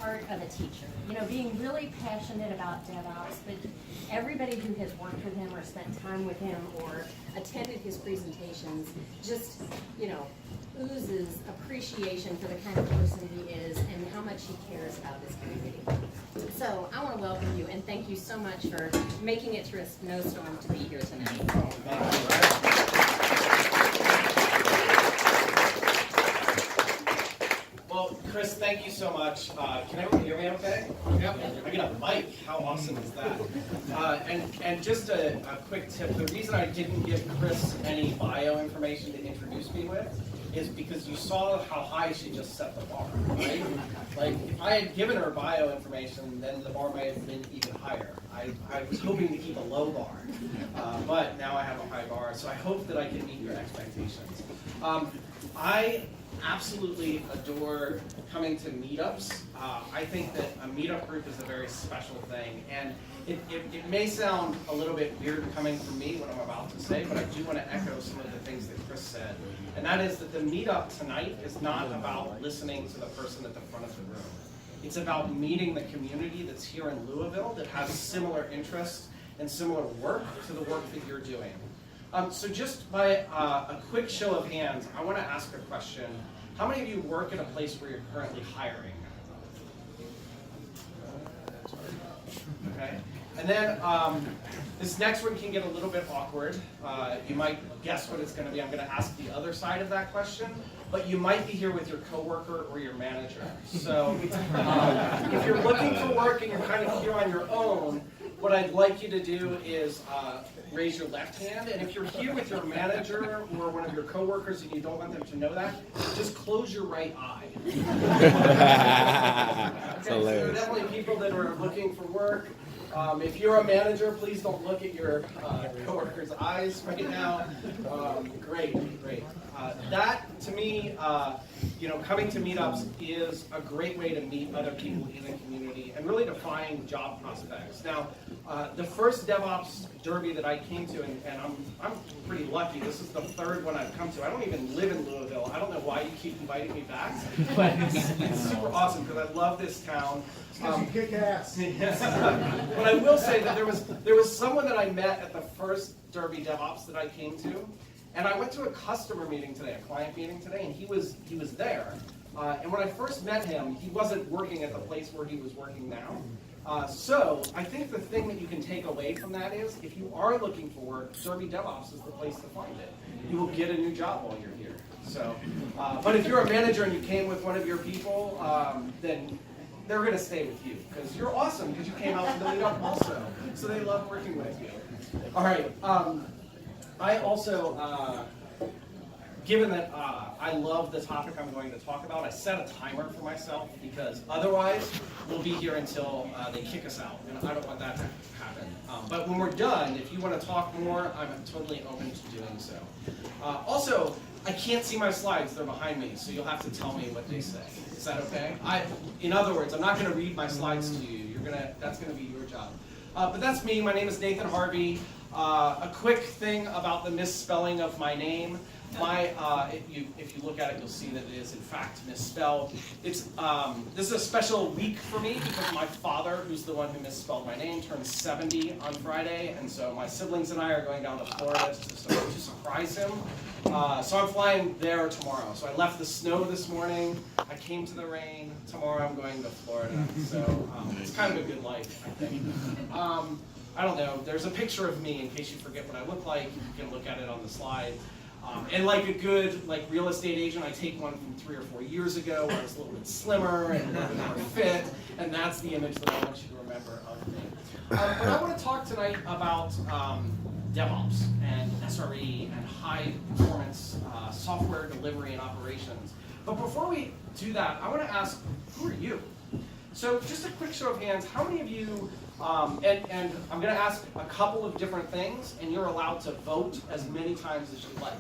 heart of a teacher. You know, being really passionate about DevOps, but everybody who has worked with him or spent time with him or attended his presentations just, you know, oozes appreciation for the kind of person he is and how much he cares about this community. So I want to welcome you and thank you so much for making it through a snowstorm to be here tonight. Well, Chris, thank you so much. Can everyone hear me okay? Yep. I get a mic. How awesome is that? And just a quick tip. The reason I didn't give Chris any bio information to introduce me with is because you saw how high she just set the bar, right? Like, if I had given her bio information, then the bar might have been even higher. I was hoping to keep a low bar, but now I have a high bar, so I hope that I can meet your expectations. I absolutely adore coming to meetups. I think that a meetup group is a very special thing, and it may sound a little bit weird coming from me, what I'm about to say, but I do want to echo some of the things that Chris said, and that is that the meetup tonight is not about listening to the person at the front of the room. It's about meeting the community that's here in Louisville that has similar interests and similar work to the work that you're doing. So just by a quick show of hands, I want to ask a question. How many of you work at a place where you're currently hiring? Okay. And then this next one can get a little bit awkward. You might guess what it's going to be. I'm going to ask the other side of that question, but you might be here with your coworker or your manager. So if you're looking for work and you're kind of here on your own, what I'd like you to do is raise your left hand, and if you're here with your manager or one of your coworkers and you don't want them to know that, just close your right eye. Okay, so there are definitely people that are looking for work. If you're a manager, please don't look at your coworker's eyes right now. Great. That, to me, coming to meetups is a great way to meet other people in the community and really to find job prospects. Now, the first DevOps Derby that I came to, and I'm pretty lucky, this is the third one I've come to. I don't even live in Louisville. I don't know why you keep inviting me back, but it's super awesome because I love this town. You kick ass. But I will say that there was someone that I met at the first Derby DevOps that I came to, and I went to a customer meeting today, a client meeting today, and he was there. And when I first met him, he wasn't working at the place where he was working now. So I think the thing that you can take away from that is, if you are looking for work, Derby DevOps is the place to find it. You will get a new job while you're here. So, but if you're a manager and you came with one of your people, then they're going to stay with you because you're awesome because you came out to the meetup also. So they love working with you. All right. I also, given that I love the topic I'm going to talk about, I set a timer for myself because otherwise we'll be here until they kick us out, and I don't want that to happen. But when we're done, if you want to talk more, I'm totally open to doing so. Also, I can't see my slides, they're behind me, so you'll have to tell me what they say. Is that okay? In other words, I'm not going to read my slides to you. That's going to be your job. But that's me. My name is Nathen Harvey. A quick thing about the misspelling of my name. If you look at it, you'll see that it is in fact misspelled. This is a special week for me because my father, who's the one who misspelled my name, turns 70 on Friday, and so my siblings and I are going down to Florida to surprise him. So I'm flying there tomorrow. So I left the snow this morning. I came to the rain. Tomorrow I'm going to Florida. So it's kind of a good life, I think. I don't know. There's a picture of me in case you forget what I look like. You can look at it on the slide. And like a good real estate agent, I take one from 3 or 4 years ago where I was a little bit slimmer and a little bit more fit, and that's the image that I want you to remember of me. But I want to talk tonight about DevOps and SRE and high performance software delivery and operations. But before we do that, I want to ask, who are you? So just a quick show of hands, how many of you, and I'm going to ask a couple of different things, and you're allowed to vote as many times as you like.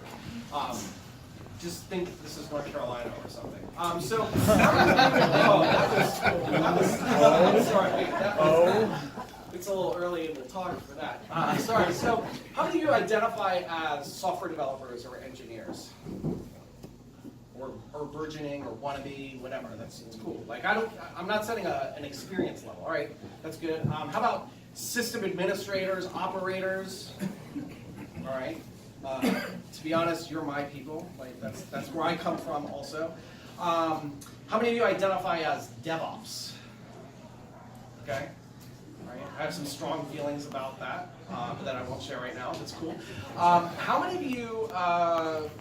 Just think this is North Carolina or something. It's a little early in the talk for that. Sorry, so how many of you identify as software developers or engineers? or burgeoning or wannabe, whatever. That's cool. Like I'm not setting an experience level. All right, that's good. How about system administrators, operators? All right. To be honest, you're my people. Like that's where I come from also. How many of you identify as DevOps? Okay. All right. I have some strong feelings about that that I won't share right now. That's cool. How many of you,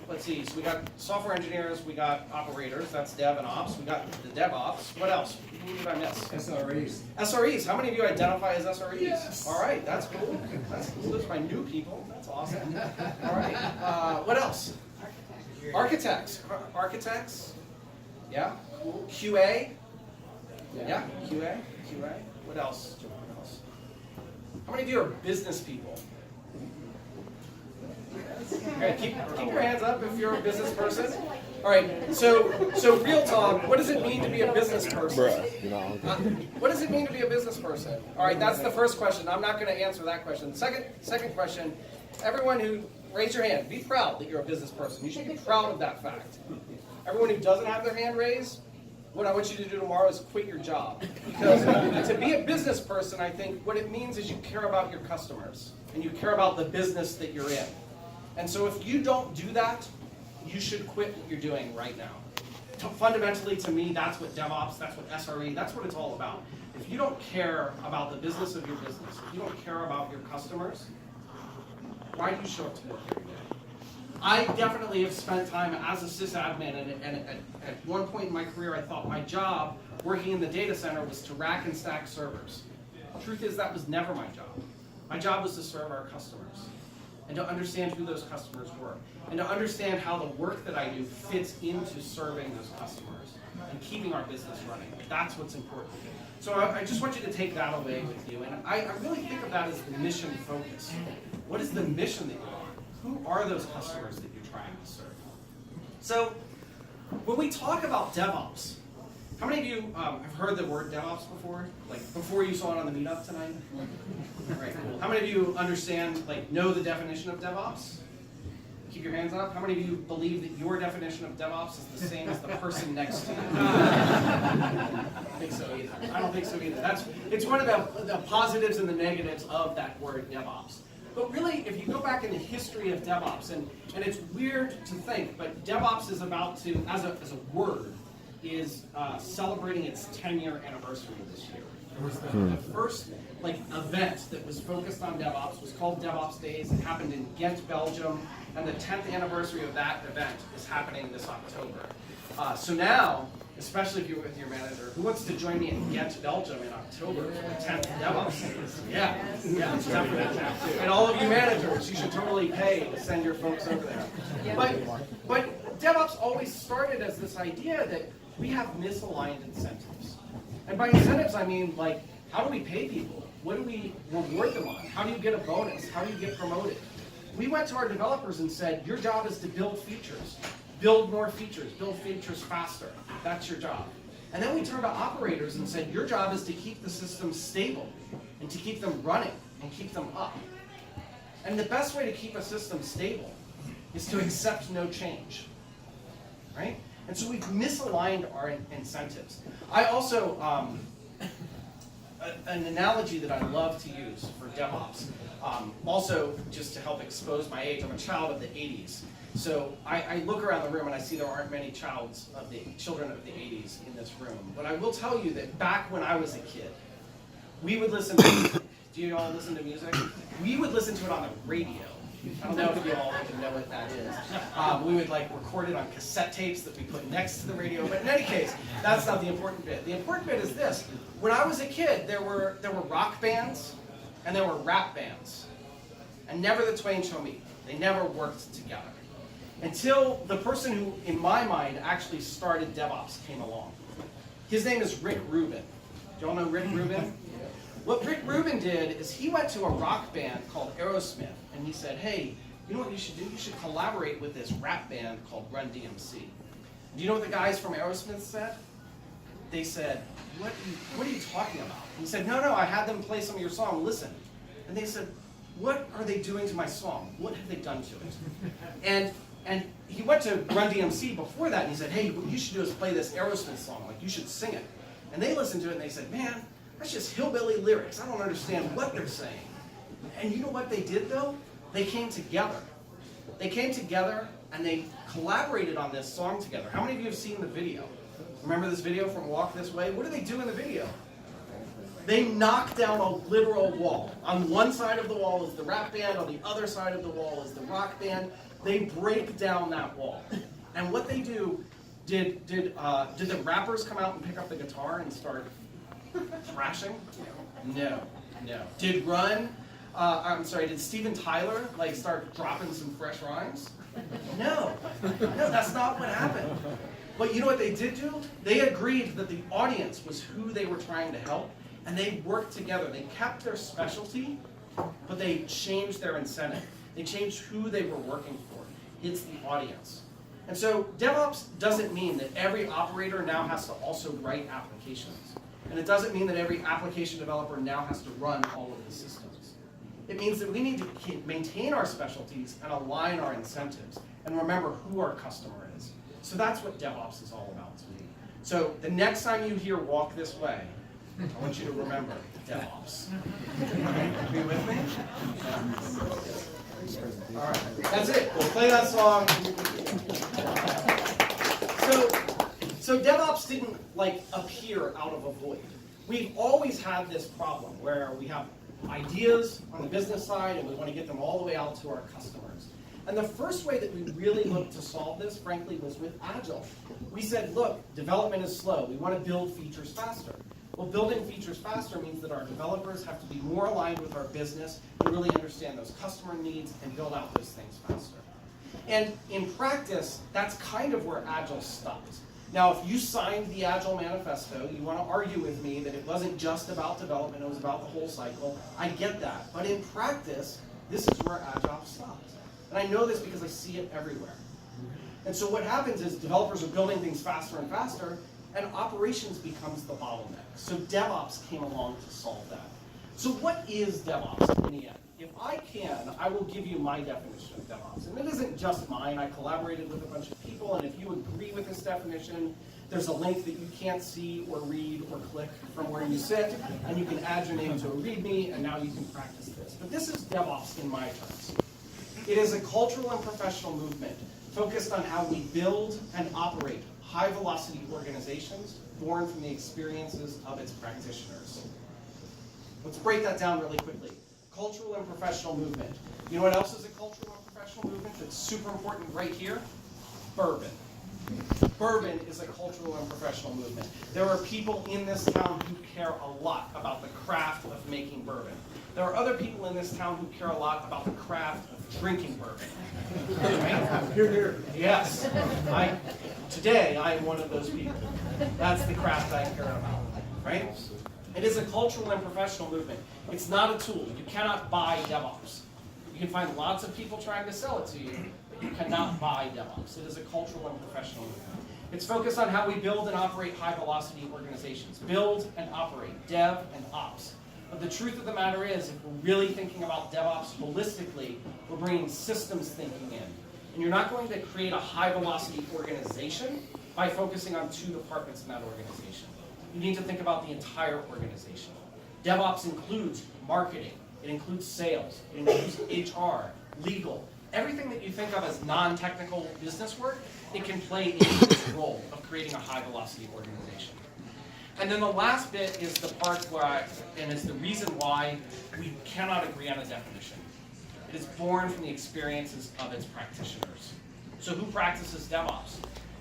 let's see, so we got software engineers, we got operators, that's dev and ops, we got the DevOps. What else? Who did I miss? SREs. SREs. How many of you identify as SREs? Yes. All right, that's cool. That's cool. Those are my new people. That's awesome. All right. What else? Architects. Architects. Yeah. Cool. QA. Yeah. QA. What else? How many of you are business people? Okay, keep your hands up if you're a business person. All right, so real talk, what does it mean to be a business person? What does it mean to be a business person? All right, that's the first question. I'm not going to answer that question. Second question, everyone who, raise your hand, be proud that you're a business person. You should be proud of that fact. Everyone who doesn't have their hand raised, what I want you to do tomorrow is quit your job. Because to be a business person, I think what it means is you care about your customers and you care about the business that you're in. And so if you don't do that, you should quit what you're doing right now. Fundamentally, to me, that's what DevOps, that's what SRE, that's what it's all about. If you don't care about the business of your business, if you don't care about your customers, why do you show up to work every day? I definitely have spent time as a sysadmin, and at one point in my career, I thought my job working in the data center was to rack and stack servers. The truth is that was never my job. My job was to serve our customers and to understand who those customers were and to understand how the work that I do fits into serving those customers and keeping our business running. That's what's important. So I just want you to take that away with you. And I really think of that as the mission focus. What is the mission that you're on? Who are those customers that you're trying to serve? So when we talk about DevOps, how many of you have heard the word DevOps before? Like before you saw it on the Meetup tonight? All right, cool. How many of you understand, like know the definition of DevOps? Keep your hands up. How many of you believe that your definition of DevOps is the same as the person next to you? I don't think so either. I don't think so either. It's one of the positives and the negatives of that word DevOps. But really, if you go back in the history of DevOps, and it's weird to think, but DevOps is about to, as a word, is celebrating its 10-year anniversary this year. It was the first event that was focused on DevOps was called DevOps Days. It happened in Ghent, Belgium, and the 10th anniversary of that event is happening this October. So now, especially if you're with your manager, who wants to join me in Ghent, Belgium in October for the 10th DevOps Days? Yeah, it's definitely. And all of you managers, you should totally pay to send your folks over there. But DevOps always started as this idea that we have misaligned incentives. And by incentives, I mean, how do we pay people? What do we reward them on? How do you get a bonus? How do you get promoted? We went to our developers and said, your job is to build features. Build more features. Build features faster. That's your job. And then we turned to operators and said, your job is to keep the system stable and to keep them running and keep them up. And the best way to keep a system stable is to accept no change, right? And so we've misaligned our incentives. I also, an analogy that I love to use for DevOps, also just to help expose my age, I'm a child of the 80s. So I look around the room and I see there aren't many children of the 80s in this room. But I will tell you that back when I was a kid, we would listen to music. Do you all listen to music? We would listen to it on the radio. I don't know if you all even know what that is. We would record it on cassette tapes that we put next to the radio. But in any case, that's not the important bit. The important bit is this. When I was a kid, there were rock bands and there were rap bands. And never the twain shall meet. They never worked together. Until the person who, in my mind, actually started DevOps came along. His name is Rick Rubin. Do you all know Rick Rubin? What Rick Rubin did is he went to a rock band called Aerosmith, and he said, hey, you know what you should do? You should collaborate with this rap band called Run DMC. Do you know what the guys from Aerosmith said? They said, what are you talking about? He said, no, I had them play some of your song, listen. And they said, what are they doing to my song? What have they done to it? And And he went to Run DMC before that, and he said, hey, what you should do is play this Aerosmith song, like you should sing it. And they listened to it and they said, man, that's just hillbilly lyrics. I don't understand what they're saying. And you know what they did though? They came together. They came together and they collaborated on this song together. How many of you have seen the video? Remember this video from Walk This Way? What do they do in the video? They knock down a literal wall. On one side of the wall is the rap band, on the other side of the wall is the rock band. They break down that wall. And what they do, did the rappers come out and pick up the guitar and start thrashing? No. Did did Steven Tyler like start dropping some fresh rhymes? No, that's not what happened. But you know what they did do? They agreed that the audience was who they were trying to help, and they worked together. They kept their specialty, but they changed their incentive. They changed who they were working for. It's the audience. And so DevOps doesn't mean that every operator now has to also write applications. And it doesn't mean that every application developer now has to run all of the systems. It means that we need to maintain our specialties and align our incentives and remember who our customer is. So that's what DevOps is all about to me. So the next time you hear Walk This Way, I want you to remember DevOps. Are you with me? All right, that's it. We'll play that song. So DevOps didn't like appear out of a void. We've always had this problem where we have ideas on the business side and we want to get them all the way out to our customers. And the first way that we really looked to solve this, frankly, was with Agile. We said, look, development is slow. We want to build features faster. Well, building features faster means that our developers have to be more aligned with our business and really understand those customer needs and build out those things faster. And in practice, that's kind of where Agile stopped. Now, if you signed the Agile Manifesto, you want to argue with me that it wasn't just about development, it was about the whole cycle. I get that. But in practice, this is where Agile stopped. And I know this because I see it everywhere. And so what happens is developers are building things faster and faster, and operations becomes the bottleneck. So DevOps came along to solve that. So what is DevOps in the end? If I can, I will give you my definition of DevOps. And it isn't just mine. I collaborated with a bunch of people, and if you agree with this definition, there's a link that you can't see or read or click from where you sit, and you can add your name to a README, and now you can practice this. But this is DevOps in my terms. It is a cultural and professional movement focused on how we build and operate high-velocity organizations born from the experiences of its practitioners. Let's break that down really quickly. Cultural and professional movement. You know what else is a cultural and professional movement that's super important right here? Bourbon. Bourbon is a cultural and professional movement. There are people in this town who care a lot about the craft of making bourbon. There are other people in this town who care a lot about the craft of drinking bourbon. Right? Hear, hear. Yes. Today, I am one of those people. That's the craft I care about. Right? It is a cultural and professional movement. It's not a tool. You cannot buy DevOps. You can find lots of people trying to sell it to you, but you cannot buy DevOps. It is a cultural and professional movement. It's focused on how we build and operate high-velocity organizations. Build and operate, dev and ops. But the truth of the matter is, if we're really thinking about DevOps holistically, we're bringing systems thinking in. And you're not going to create a high-velocity organization by focusing on two departments in that organization. You need to think about the entire organization. DevOps includes marketing, it includes sales, it includes HR, legal. Everything that you think of as non-technical business work, it can play a huge role of creating a high-velocity organization. And then the last bit is the part where, and it's the reason why we cannot agree on a definition. It is born from the experiences of its practitioners. So who practices DevOps?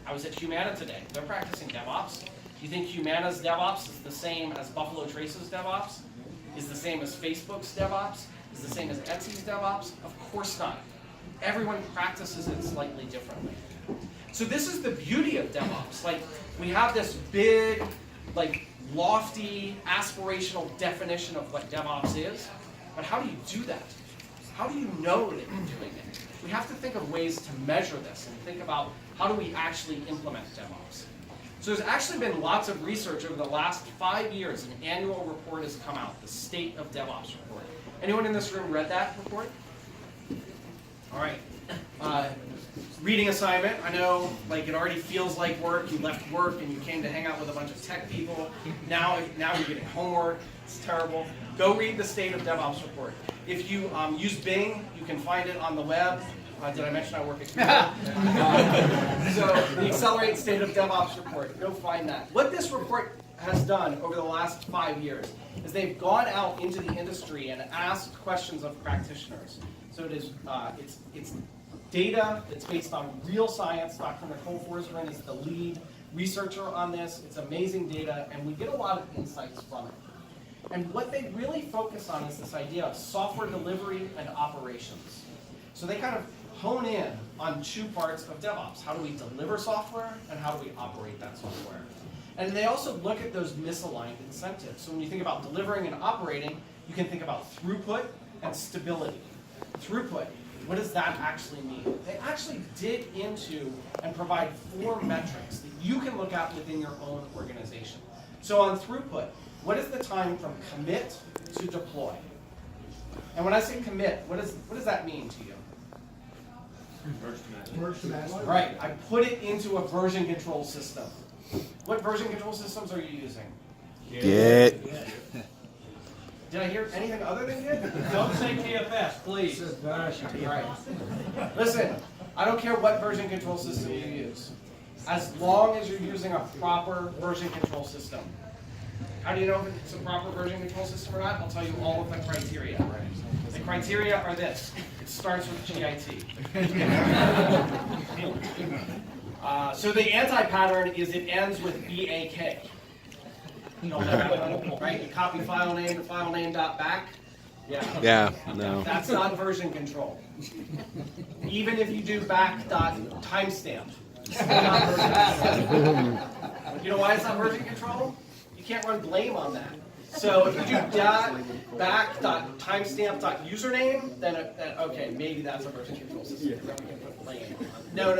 I was at Humana today. They're practicing DevOps. Do you think Humana's DevOps is the same as Buffalo Trace's DevOps? Is the same as Facebook's DevOps? Is the same as Etsy's DevOps? Of course not. Everyone practices it slightly differently. So this is the beauty of DevOps. Like, we have this big, like, lofty, aspirational definition of what DevOps is, but how do you do that? How do you know that you're doing it? We have to think of ways to measure this and think about how do we actually implement DevOps. So there's actually been lots of research over the last 5 years. An annual report has come out, the State of DevOps report. Anyone in this room read that report? All right. reading assignment. I know, like, it already feels like work. You left work and you came to hang out with a bunch of tech people. Now you're getting homework. It's terrible. Go read the State of DevOps report. If you use Bing, you can find it on the web. Did I mention I work at Google? So the Accelerate State of DevOps report. Go find that. What this report has done over the last 5 years is they've gone out into the industry and asked questions of practitioners. So it is it's data that's based on real science. Dr. Nicole Forsgren is the lead researcher on this. It's amazing data, and we get a lot of insights from it. And what they really focus on is this idea of software delivery and operations. So they kind of hone in on two parts of DevOps. How do we deliver software, and how do we operate that software? And they also look at those misaligned incentives. So when you think about delivering and operating, you can think about throughput and stability. Throughput, what does that actually mean? They actually dig into and provide 4 metrics that you can look at within your own organization. So on throughput, what is the time from commit to deploy? And when I say commit, what does that mean to you? Right, I put it into a version control system. What version control systems are you using? Git. Did I hear anything other than Git? Don't say TFS, please. Right. Listen, I don't care what version control system you use, as long as you're using a proper version control system. How do you know if it's a proper version control system or not? I'll tell you all of the criteria. The criteria are this. It starts with GIT. So the anti-pattern is it ends with BAK. You know that, right? You copy file name to file name.back. Yeah, no. That's not version control. Even if you do back.timestamp, still not version control. You know why it's not version control? You can't run blame on that. So if you do back.timestamp.username, then okay, maybe that's a version control system. Then we can put blame on. No.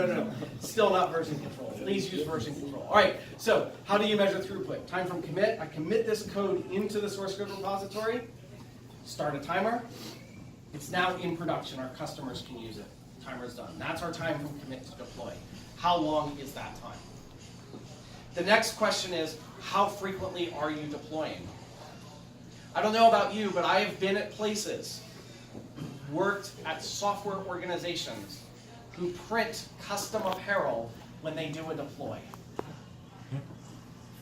Still not version control. Please use version control. All right, so how do you measure throughput? Time from commit. I commit this code into the source code repository. Start a timer. It's now in production. Our customers can use it. Timer's done. That's our time from commit to deploy. How long is that time? The next question is, how frequently are you deploying? I don't know about you, but I have been at places, worked at software organizations who print custom apparel when they do a deploy.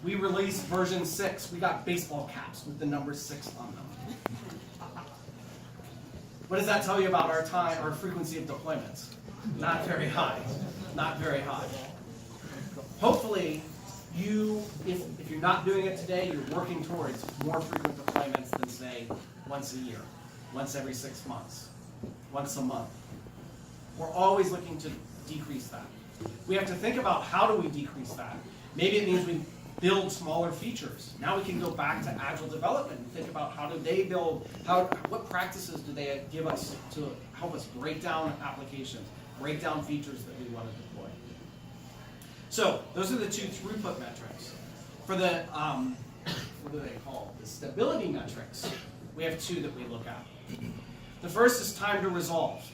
We released version 6. We got baseball caps with the number 6 on them. What does that tell you about our time, our frequency of deployments? Not very high. Not very high. Hopefully, if you're not doing it today, you're working towards more frequent deployments than, say, once a year, once every 6 months, once a month. We're always looking to decrease that. We have to think about how do we decrease that. Maybe it means we build smaller features. Now we can go back to agile development and think about how do they build, what practices do they give us to help us break down applications, break down features that we want to deploy. So those are the 2 throughput metrics. For the, what do they call the stability metrics, we have 2 that we look at. The first is time to resolve.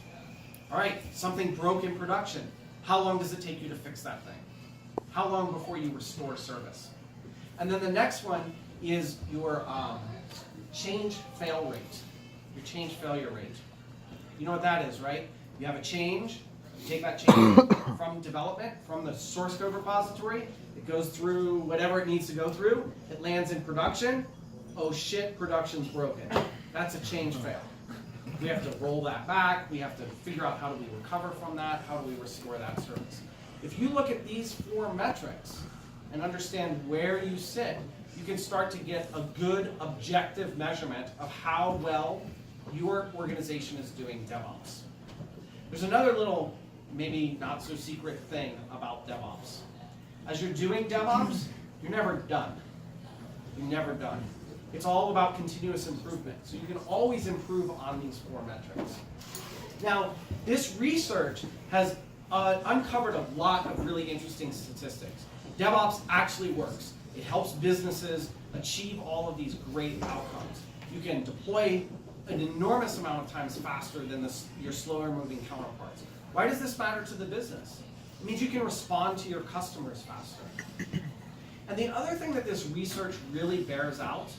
All right, something broke in production. How long does it take you to fix that thing? How long before you restore service? And then the next one is your change fail rate, your change failure rate. You know what that is, right? You have a change, you take that change from development, from the source code repository, it goes through whatever it needs to go through, it lands in production, oh shit, production's broken. That's a change fail. We have to roll that back, we have to figure out how do we recover from that, how do we restore that service. If you look at these 4 metrics and understand where you sit, you can start to get a good objective measurement of how well your organization is doing DevOps. There's another little, maybe not so secret thing about DevOps. As you're doing DevOps, you're never done. You're never done. It's all about continuous improvement. So you can always improve on these 4 metrics. Now, this research has uncovered a lot of really interesting statistics. DevOps actually works. It helps businesses achieve all of these great outcomes. You can deploy an enormous amount of times faster than your slower moving counterparts. Why does this matter to the business? It means you can respond to your customers faster. And the other thing that this research really bears out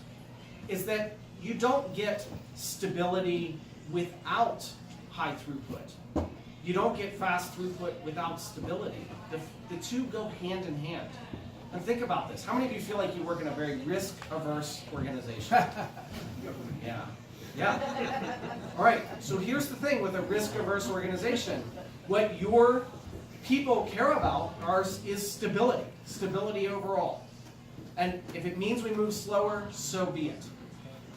is that you don't get stability without high throughput. You don't get fast throughput without stability. The two go hand in hand. And think about this. How many of you feel like you work in a very risk-averse organization? Yeah. Yeah. All right, so here's the thing with a risk-averse organization. What your people care about is stability. Stability overall. And if it means we move slower, so be it.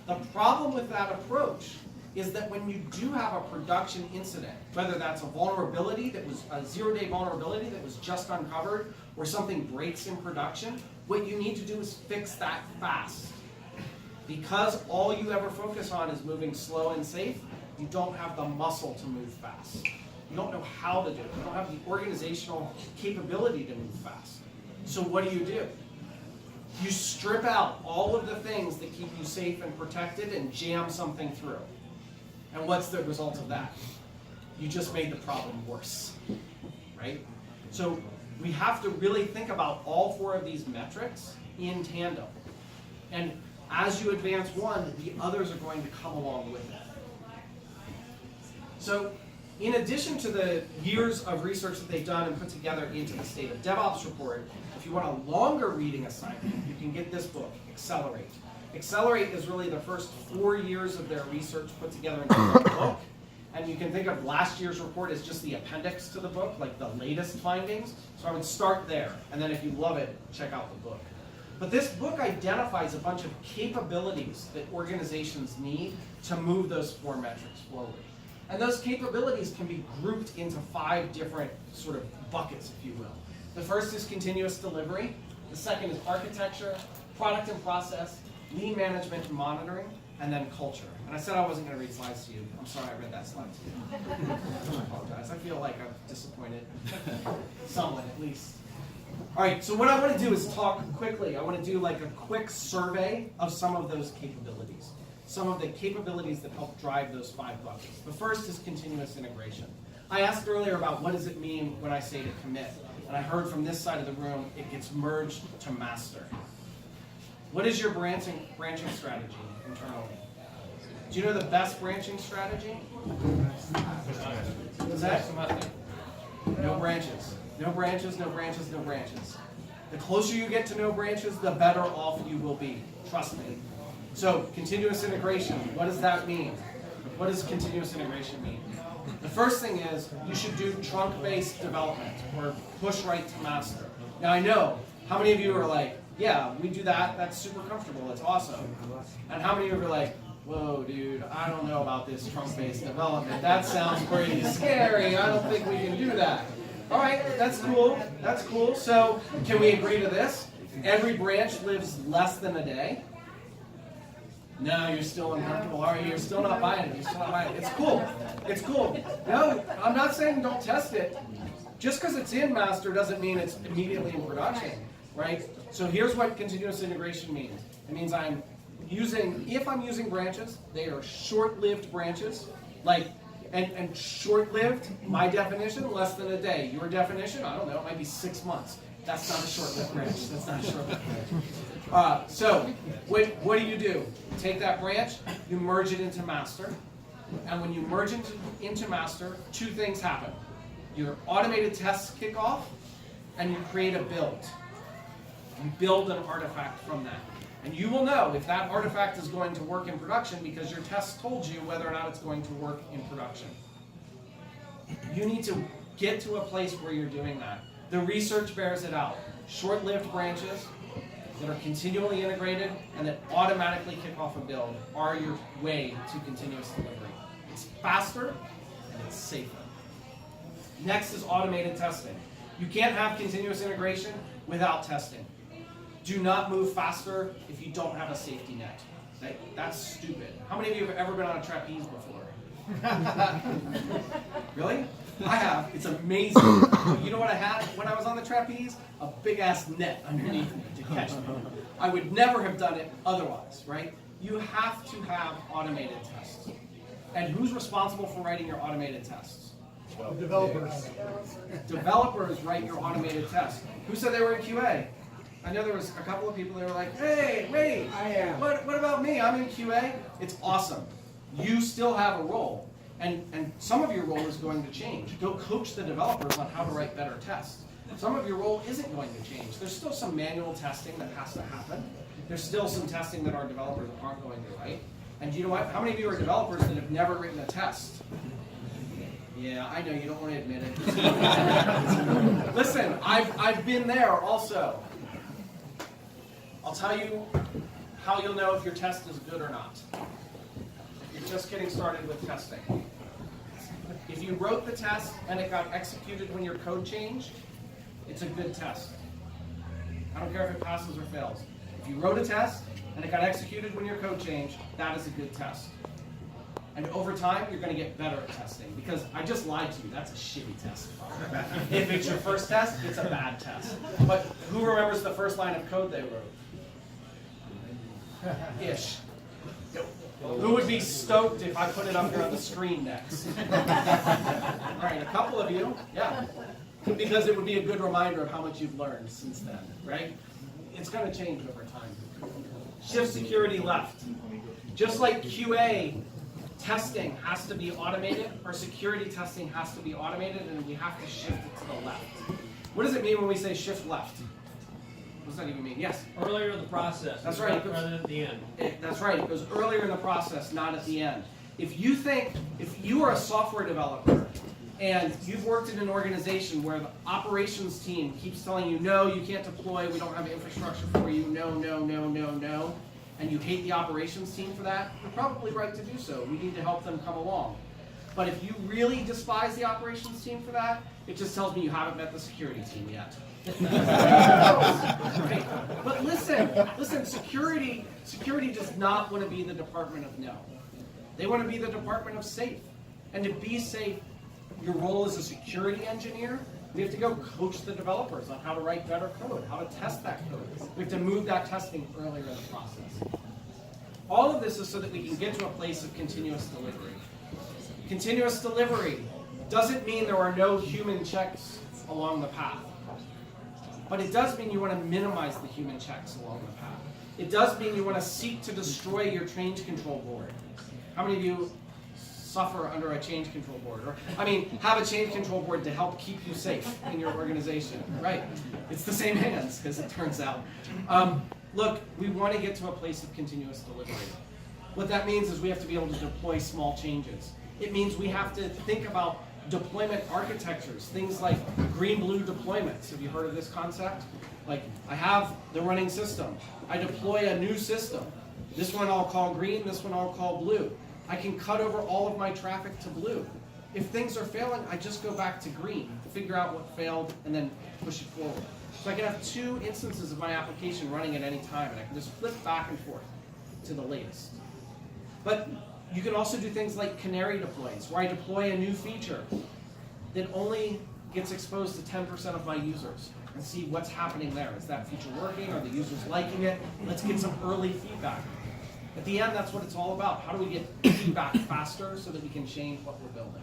The problem with that approach is that when you do have a production incident, whether that's a vulnerability that was a zero-day vulnerability that was just uncovered, or something breaks in production, what you need to do is fix that fast. Because all you ever focus on is moving slow and safe, you don't have the muscle to move fast. You don't know how to do it. You don't have the organizational capability to move fast. So what do? You strip out all of the things that keep you safe and protected and jam something through. And what's the result of that? You just made the problem worse, right? So we have to really think about all four of these metrics in tandem. And as you advance one, the others are going to come along with it. So in addition to the years of research that they've done and put together into the State of DevOps report, if you want a longer reading assignment, you can get this book, Accelerate. Accelerate is really the first 4 years of their research put together into one book. And you can think of last year's report as just the appendix to the book, like the latest findings. So I would start there, and then if you love it, check out the book. But this book identifies a bunch of capabilities that organizations need to move those four metrics forward. And those capabilities can be grouped into 5 different sort of buckets, if you will. The first is continuous delivery. The second is architecture, product and process, lean management and monitoring, and then culture. And I said I wasn't going to read slides to you. I'm sorry I read that slide to you. I apologize. I feel like I'm disappointed. Someone, at least. All right, so what I want to do is talk quickly. I want to do like a quick survey of some of those capabilities. Some of the capabilities that help drive those 5 buckets. The first is continuous integration. I asked earlier about what does it mean when I say to commit. And I heard from this side of the room, it gets merged to master. What is your branching strategy internally? Do you know the best branching strategy? What's that? No branches. No branches, no branches, no branches. The closer you get to no branches, the better off you will be. Trust me. So, continuous integration, what does that mean? What does continuous integration mean? The first thing is, you should do trunk-based development, or push right to master. Now I know, how many of you are like, yeah, we do that, that's super comfortable, it's awesome. And how many of you are like, whoa dude, I don't know about this trunk-based development, that sounds pretty scary, I don't think we can do that. All right, that's cool, that's cool. So, can we agree to this? Every branch lives less than a day. No, you're still uncomfortable, are you? You're still not buying it. You're still not buying it. It's cool. It's cool. No, I'm not saying don't test it. Just because it's in master doesn't mean it's immediately in production, right? So here's what continuous integration means. It means if I'm using branches, they are short-lived branches. And short-lived, my definition, less than a day. Your definition, I don't know, it might be 6 months. That's not a short-lived branch. That's not a short-lived branch. So, what do? You take that branch, you merge it into master, and when you merge into master, 2 things happen. Your automated tests kick off, and you create a build. You build an artifact from that. And you will know if that artifact is going to work in production because your test told you whether or not it's going to work in production. You need to get to a place where you're doing that. The research bears it out. Short-lived branches that are continually integrated and that automatically kick off a build are your way to continuous delivery. It's faster and it's safer. Next is automated testing. You can't have continuous integration without testing. Do not move faster if you don't have a safety net. That's stupid. How many of you have ever been on a trapeze before? Really? I have. It's amazing. You know what I had when I was on the trapeze? A big-ass net underneath me to catch me. I would never have done it otherwise, right? You have to have automated tests. And who's responsible for writing your automated tests? Developers. Developers write your automated tests. Who said they were in QA? I know there was a couple of people that were like, hey, wait, what about me? I'm in QA. It's awesome. You still have a role. And some of your role is going to change. Go coach the developers on how to write better tests. Some of your role isn't going to change. There's still some manual testing that has to happen. There's still some testing that our developers aren't going to write. And you know what? How many of you are developers that have never written a test? Yeah, I know, you don't want to admit it. Listen, I've been there also. I'll tell you how you'll know if your test is good or not. You're just getting started with testing. If you wrote the test and it got executed when your code changed, it's a good test. I don't care if it passes or fails. If you wrote a test and it got executed when your code changed, that is a good test. And over time, you're going to get better at testing. Because I just lied to you, that's a shitty test. If it's your first test, it's a bad test. But who remembers the first line of code they wrote? Ish. Who would be stoked if I put it up here on the screen next? All right, a couple of you, yeah. Because it would be a good reminder of how much you've learned since then, right? It's going to change over time. Shift security left. Just like QA testing has to be automated, our security testing has to be automated, and we have to shift it to the left. What does it mean when we say shift left? What does that even mean? Yes? Earlier in the process. That's right. Rather than at the end. That's right. It goes earlier in the process, not at the end. If you are a software developer and you've worked in an organization where the operations team keeps telling you, no, you can't deploy, we don't have infrastructure for you, no, and you hate the operations team for that, you're probably right to do so. We need to help them come along. But if you really despise the operations team for that, it just tells me you haven't met the security team yet. Right. But listen, security does not want to be the department of no. They want to be the department of safe. And to be safe, your role as a security engineer, we have to go coach the developers on how to write better code, how to test that code. We have to move that testing earlier in the process. All of this is so that we can get to a place of continuous delivery. Continuous delivery doesn't mean there are no human checks along the path. But it does mean you want to minimize the human checks along the path. It does mean you want to seek to destroy your change control board. How many of you suffer under a change control board? Or, have a change control board to help keep you safe in your organization. Right. It's the same hands, as it turns out. Look, we want to get to a place of continuous delivery. What that means is we have to be able to deploy small changes. It means we have to think about deployment architectures, things like green-blue deployments. Have you heard of this concept? Like, I have the running system. I deploy a new system. This one I'll call green, this one I'll call blue. I can cut over all of my traffic to blue. If things are failing, I just go back to green, figure out what failed, and then push it forward. So I can have two instances of my application running at any time, and I can just flip back and forth to the latest. But you can also do things like canary deploys, where I deploy a new feature that only gets exposed to 10% of my users and see what's happening there. Is that feature working? Are the users liking it? Let's get some early feedback. At the end, that's what it's all about. How do we get feedback faster so that we can change what we're building?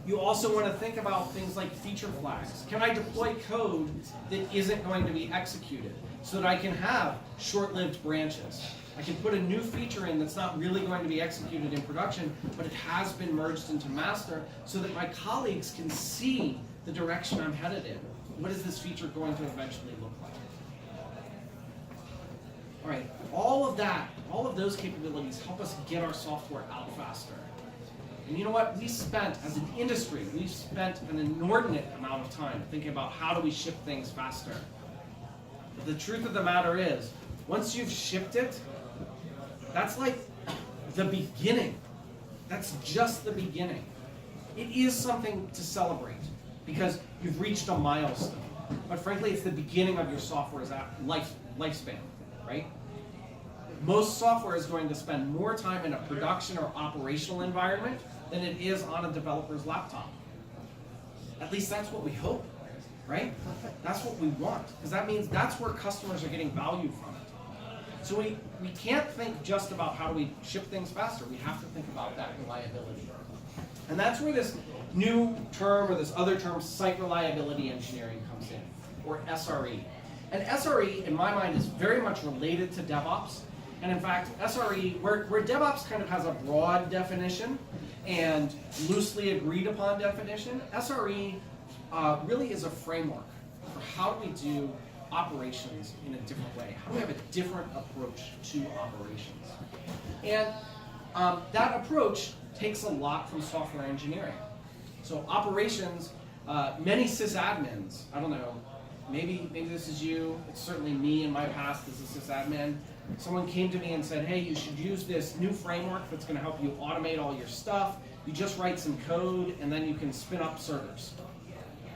You also want to think about things like feature flags. Can I deploy code that isn't going to be executed so that I can have short-lived branches? I can put a new feature in that's not really going to be executed in production, but it has been merged into master so that my colleagues can see the direction I'm headed in. What is this feature going to eventually look like? All right, all of those capabilities help us get our software out faster. And you know what? As an industry, we've spent an inordinate amount of time thinking about how do we ship things faster. But the truth of the matter is, once you've shipped it, that's like the beginning. That's just the beginning. It is something to celebrate because you've reached a milestone. But frankly, it's the beginning of your software's lifespan, right? Most software is going to spend more time in a production or operational environment than it is on a developer's laptop. At least that's what we hope, right? That's what we want, because that means that's where customers are getting value from it. So we can't think just about how do we ship things faster. We have to think about that reliability. And that's where this new term, or this other term, site reliability engineering, comes in, or SRE. And SRE, in my mind, is very much related to DevOps. And in fact, SRE, where DevOps kind of has a broad definition and loosely agreed upon definition, SRE really is a framework for how do we do operations in a different way. How do we have a different approach to operations? And that approach takes a lot from software engineering. So operations, many sysadmins, I don't know, maybe this is you, it's certainly me in my past as a sysadmin. Someone came to me and said, hey, you should use this new framework that's going to help you automate all your stuff. You just write some code and then you can spin up servers.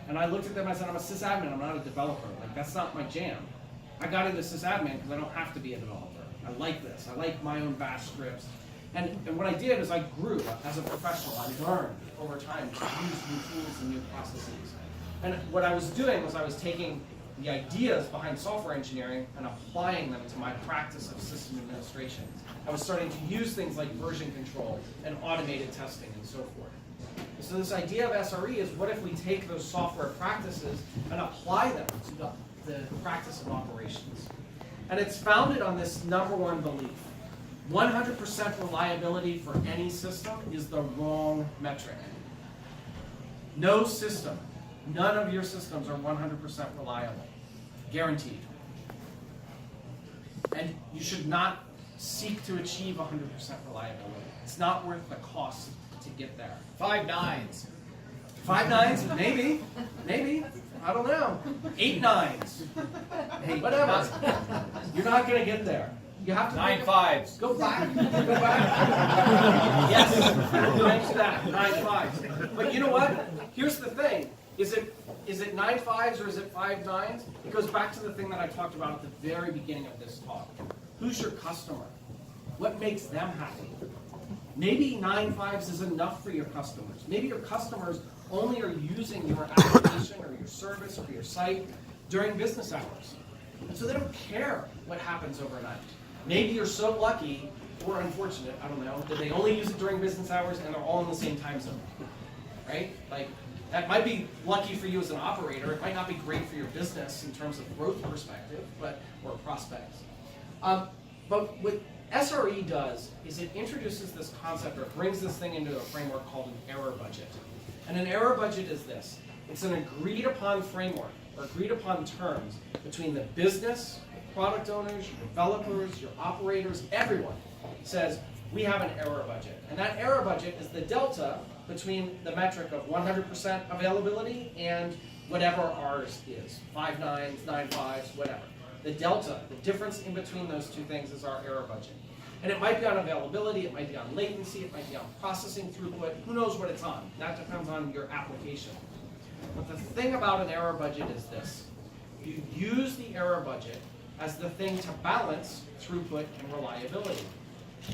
And I looked at them and I said, I'm a sysadmin, I'm not a developer. Like, that's not my jam. I got into sysadmin because I don't have to be a developer. I like this. I like my own bash scripts. And what I did is I grew as a professional. I learned over time to use new tools and new processes. And what I was doing was I was taking the ideas behind software engineering and applying them to my practice of system administration. I was starting to use things like version control and automated testing and so forth. So this idea of SRE is, what if we take those software practices and apply them to the practice of operations? And it's founded on this number one belief. 100% reliability for any system is the wrong metric. No system, none of your systems are 100% reliable, guaranteed. And you should not seek to achieve 100% reliability. It's not worth the cost to get there. 5 nines. 5 nines? Maybe. I don't know. 8 nines. Hey, whatever. You're not going to get there. You have to 9 5s. Go back. Yes. Mention that. 9 5s. But you know what? Here's the thing. Is it 9 5s or is it 5 9s? It goes back to the thing that I talked about at the very beginning of this talk. Who's your customer? What makes them happy? Maybe 9 5s is enough for your customers. Maybe your customers only are using your application or your service or your site during business hours. And so they don't care what happens overnight. Maybe you're so lucky or unfortunate, I don't know, that they only use it during business hours and they're all in the same time zone. Right? Like, that might be lucky for you as an operator. It might not be great for your business in terms of growth perspective, or prospects. But what SRE does is it introduces this concept, or brings this thing into a framework called an error budget. And an error budget is this. It's an agreed upon framework, or agreed upon terms, between the business, product owners, your developers, your operators, everyone says, we have an error budget. And that error budget is the delta between the metric of 100% availability and whatever ours is. 5 9s, 9 5s, whatever. The delta, the difference in between those two things, is our error budget. And it might be on availability, it might be on latency, it might be on processing throughput, who knows what it's on. That depends on your application. But the thing about an error budget is this. You use the error budget as the thing to balance throughput and reliability.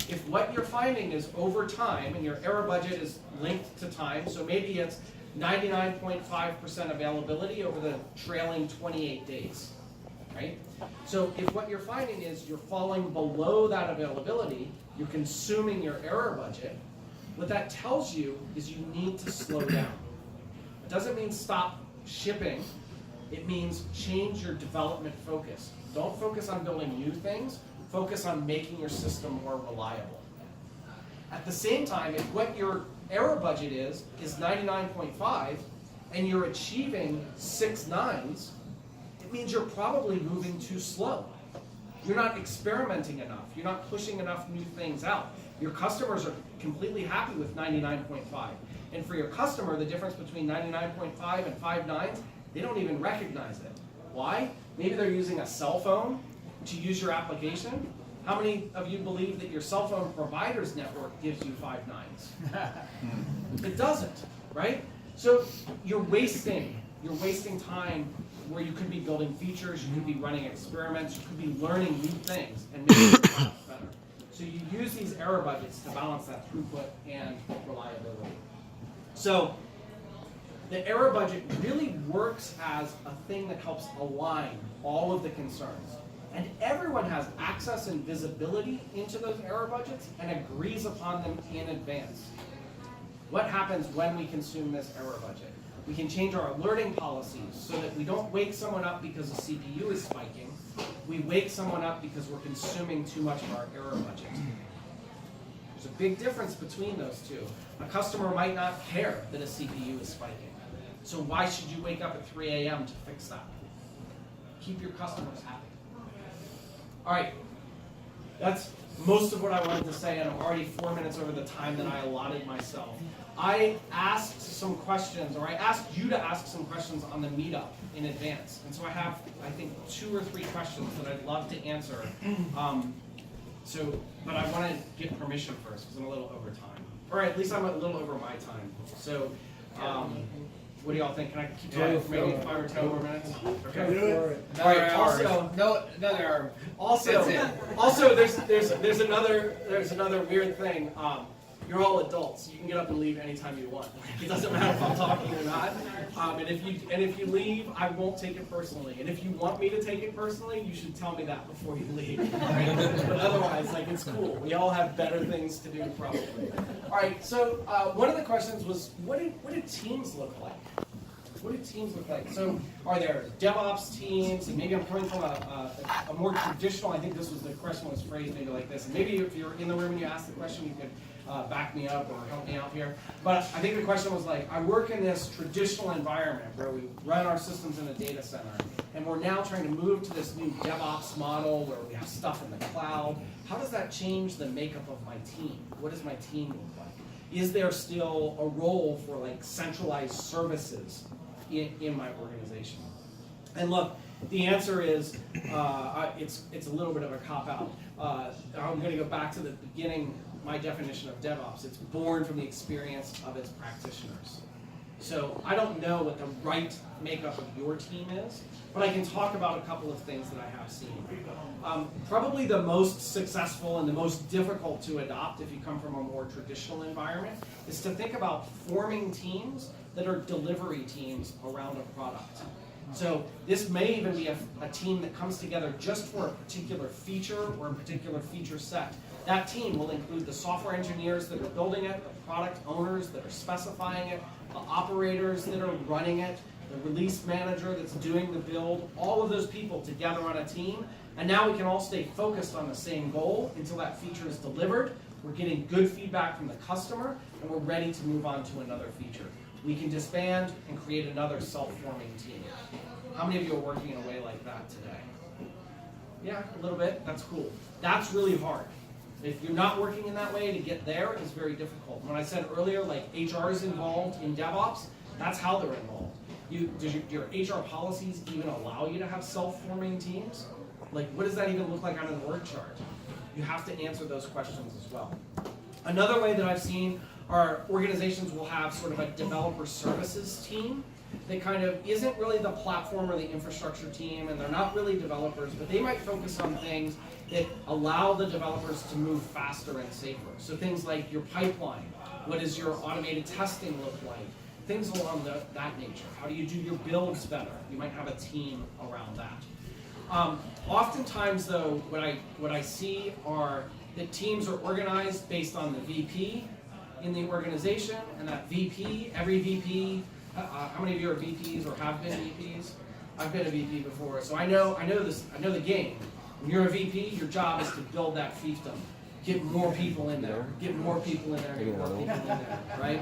If what you're finding is over time, and your error budget is linked to time, so maybe it's 99.5% availability over the trailing 28 days, right? So if what you're finding is you're falling below that availability, you're consuming your error budget, what that tells you is you need to slow down. It doesn't mean stop shipping. It means change your development focus. Don't focus on building new things. Focus on making your system more reliable. At the same time, if what your error budget is 99.5 and you're achieving 6 9s, it means you're probably moving too slow. You're not experimenting enough. You're not pushing enough new things out. Your customers are completely happy with 99.5. And for your customer, the difference between 99.5 and 5 9s, they don't even recognize it. Why? Maybe they're using a cell phone to use your application. How many of you believe that your cell phone provider's network gives you 5 9s? It doesn't, right? So you're wasting time where you could be building features, you could be running experiments, you could be learning new things and making it better. So you use these error budgets to balance that throughput and reliability. So the error budget really works as a thing that helps align all of the concerns. And everyone has access and visibility into those error budgets and agrees upon them in advance. What happens when we consume this error budget? We can change our alerting policies so that we don't wake someone up because the CPU is spiking. We wake someone up because we're consuming too much of our error budget. There's a big difference between those two. A customer might not care that a CPU is spiking. So why should you wake up at 3 a.m. to fix that? Keep your customers happy. All right, that's most of what I wanted to say, and I'm already 4 minutes over the time that I allotted myself. I asked some questions, or I asked you to ask some questions on the meetup in advance. And so I have, I think, 2 or 3 questions that I'd love to answer. But I want to get permission first, because I'm a little over time. Or at least I'm a little over my time. So, what do y'all think? Can I keep talking for maybe 5 or 10 more minutes? Okay. All right. Also, another hour. Also, there's another weird thing. You're all adults. You can get up and leave anytime you want. It doesn't matter if I'm talking or not. And if you leave, I won't take it personally. And if you want me to take it personally, you should tell me that before you leave. But otherwise, like, it's cool. We all have better things to do, probably. All right. So one of the questions was, what do teams look like? What do teams look like? So are there DevOps teams? And maybe I'm coming from a more traditional, I think this was the question was phrased maybe like this. And maybe if you're in the room and you ask the question, you could back me up or help me out here. But I think the question was like, I work in this traditional environment where we run our systems in a data center, and we're now trying to move to this new DevOps model where we have stuff in the cloud. How does that change the makeup of my team? What does my team look like? Is there still a role for like centralized services in my organization? And look, the answer is it's a little bit of a cop-out. I'm going to go back to the beginning, my definition of DevOps. It's born from the experience of its practitioners. So I don't know what the right makeup of your team is, but I can talk about a couple of things that I have seen. Probably the most successful and the most difficult to adopt if you come from a more traditional environment is to think about forming teams that are delivery teams around a product. So this may even be a team that comes together just for a particular feature or a particular feature set. That team will include the software engineers that are building it, the product owners that are specifying it, the operators that are running it, the release manager that's doing the build, all of those people together on a team. And now we can all stay focused on the same goal until that feature is delivered. We're getting good feedback from the customer, and we're ready to move on to another feature. We can disband and create another self-forming team. How many of you are working in a way like that today? Yeah, a little bit. That's cool. That's really hard. If you're not working in that way, to get there is very difficult. When I said earlier, like HR is involved in DevOps, that's how they're involved. Does your HR policies even allow you to have self-forming teams? Like, what does that even look like on an org chart? You have to answer those questions as well. Another way that I've seen are organizations will have sort of a developer services team that kind of isn't really the platform or the infrastructure team, and they're not really developers, but they might focus on things that allow the developers to move faster and safer. So things like your pipeline, what does your automated testing look like? Things along that nature. How do you do your builds better? You might have a team around that. Oftentimes, though, what I see are that teams are organized based on the VP in the organization, and that VP, every VP. How many of you are VPs or have been VPs? I've been a VP before, so I know the game. When you're a VP, your job is to build that fiefdom. Get more people in there. Get more people in there. Get more people in there. Right?